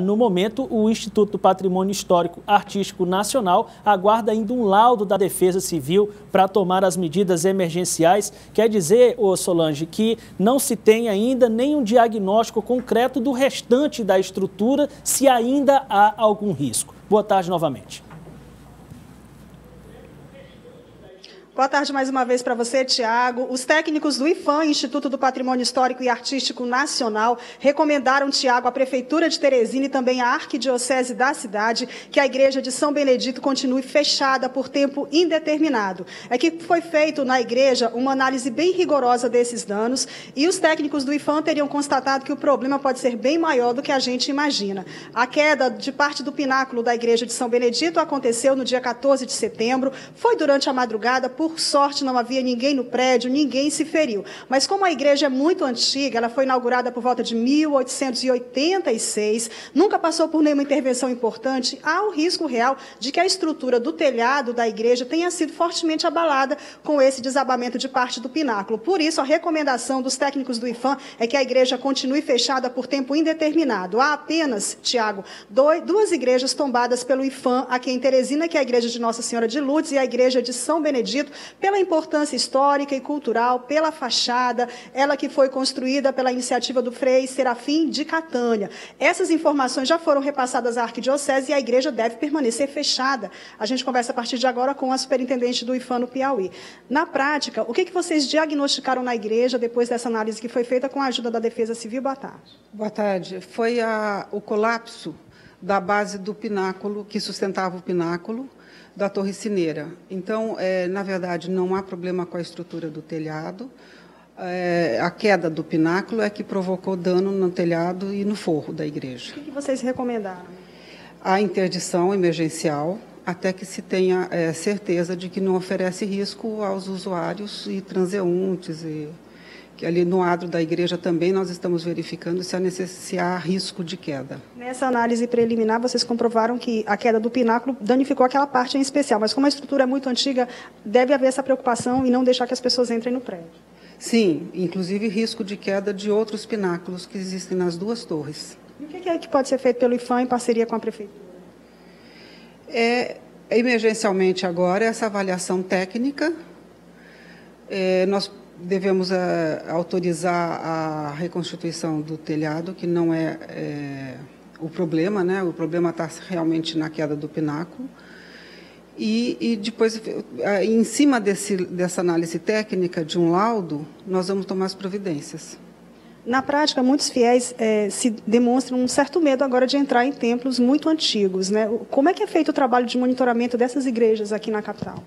No momento, o Instituto do Patrimônio Histórico Artístico Nacional aguarda ainda um laudo da Defesa Civil para tomar as medidas emergenciais. Quer dizer, Solange, que não se tem ainda nenhum diagnóstico concreto do restante da estrutura, se ainda há algum risco. Boa tarde novamente. Boa tarde mais uma vez para você, Tiago. Os técnicos do IPHAN, Instituto do Patrimônio Histórico e Artístico Nacional, recomendaram, Tiago, à Prefeitura de Teresina e também à Arquidiocese da cidade que a Igreja de São Benedito continue fechada por tempo indeterminado. É que foi feito na igreja uma análise bem rigorosa desses danos e os técnicos do IPHAN teriam constatado que o problema pode ser bem maior do que a gente imagina. A queda de parte do pináculo da Igreja de São Benedito aconteceu no dia 14 de setembro, foi durante a madrugada. Por sorte, não havia ninguém no prédio, ninguém se feriu. Mas como a igreja é muito antiga, ela foi inaugurada por volta de 1886, nunca passou por nenhuma intervenção importante, há o risco real de que a estrutura do telhado da igreja tenha sido fortemente abalada com esse desabamento de parte do pináculo. Por isso, a recomendação dos técnicos do IPHAN é que a igreja continue fechada por tempo indeterminado. Há apenas, Tiago, duas igrejas tombadas pelo IPHAN aqui em Teresina, que é a igreja de Nossa Senhora de Lourdes e a igreja de São Benedito, pela importância histórica e cultural, pela fachada, ela que foi construída pela iniciativa do Frei Serafim de Catânia. Essas informações já foram repassadas à Arquidiocese e a igreja deve permanecer fechada. A gente conversa a partir de agora com a superintendente do IPHAN no Piauí. Na prática, o que vocês diagnosticaram na igreja depois dessa análise que foi feita com a ajuda da Defesa Civil? Boa tarde. Boa tarde. Foi o colapso da base do pináculo, que sustentava o pináculo, da torre sineira. Então, na verdade, não há problema com a estrutura do telhado. A queda do pináculo é que provocou dano no telhado e no forro da igreja. O que vocês recomendaram? A interdição emergencial, até que se tenha certeza de que não oferece risco aos usuários e transeuntes. Que ali no adro da igreja também nós estamos verificando se há risco de queda. Nessa análise preliminar, vocês comprovaram que a queda do pináculo danificou aquela parte em especial, mas como a estrutura é muito antiga, deve haver essa preocupação e não deixar que as pessoas entrem no prédio. Sim, inclusive risco de queda de outros pináculos que existem nas duas torres. E o que é que pode ser feito pelo IPHAN em parceria com a Prefeitura? Emergencialmente agora, essa avaliação técnica, nós devemos autorizar a reconstituição do telhado, que não é o problema, né? O problema está realmente na queda do pináculo. E depois, em cima dessa análise técnica, de um laudo, nós vamos tomar as providências. Na prática, muitos fiéis se demonstram um certo medo agora de entrar em templos muito antigos, né? Como é que é feito o trabalho de monitoramento dessas igrejas aqui na capital?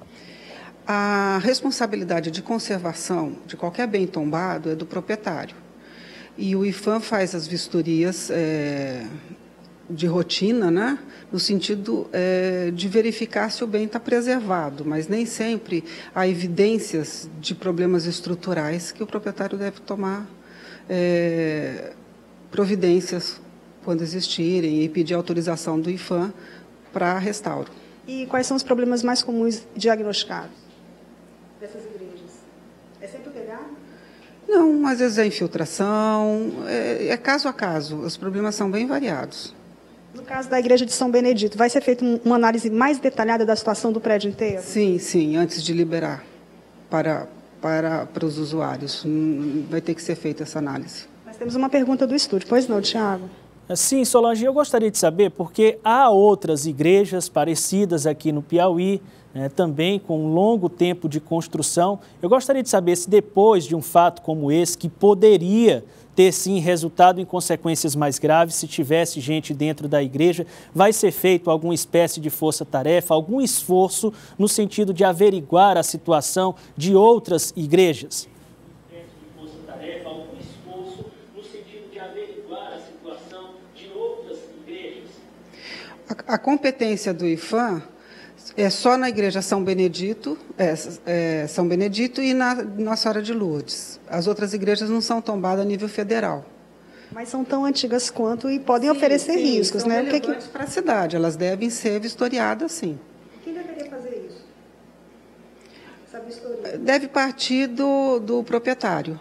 A responsabilidade de conservação de qualquer bem tombado é do proprietário. E o IPHAN faz as vistorias de rotina, né, no sentido de verificar se o bem está preservado, mas nem sempre há evidências de problemas estruturais que o proprietário deve tomar providências quando existirem e pedir autorização do IPHAN para restauro. E quais são os problemas mais comuns diagnosticados dessas igrejas? É sempre o telhado? Não, às vezes é infiltração, é caso a caso, os problemas são bem variados. No caso da igreja de São Benedito, vai ser feita uma análise mais detalhada da situação do prédio inteiro? Sim, antes de liberar para os usuários, vai ter que ser feita essa análise. Nós temos uma pergunta do estúdio, pois não, Tiago? Sim, Solange, eu gostaria de saber, porque há outras igrejas parecidas aqui no Piauí, também com um longo tempo de construção. Eu gostaria de saber se depois de um fato como esse, que poderia ter sim resultado em consequências mais graves, se tivesse gente dentro da igreja, vai ser feito alguma espécie de força-tarefa, algum esforço no sentido de averiguar a situação de outras igrejas? A competência do IPHAN é só na igreja São Benedito, São Benedito e na Nossa Senhora de Lourdes. As outras igrejas não são tombadas a nível federal. Mas são tão antigas quanto e podem oferecer riscos, são né? relevantes para a cidade, elas devem ser vistoriadas, sim. Quem deveria fazer isso? Essa vistoria? Deve partir do proprietário.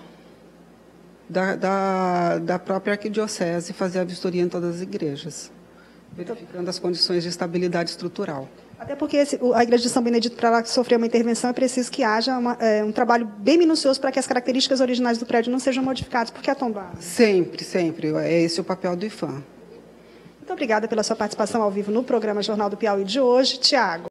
da própria arquidiocese fazer a vistoria em todas as igrejas, verificando as condições de estabilidade estrutural. Até porque a Igreja de São Benedito, para ela sofrer uma intervenção, é preciso que haja um trabalho bem minucioso para que as características originais do prédio não sejam modificadas, porque é tombada. Sempre, sempre. É esse o papel do IPHAN. Muito obrigada pela sua participação ao vivo no programa Jornal do Piauí de hoje. Tiago.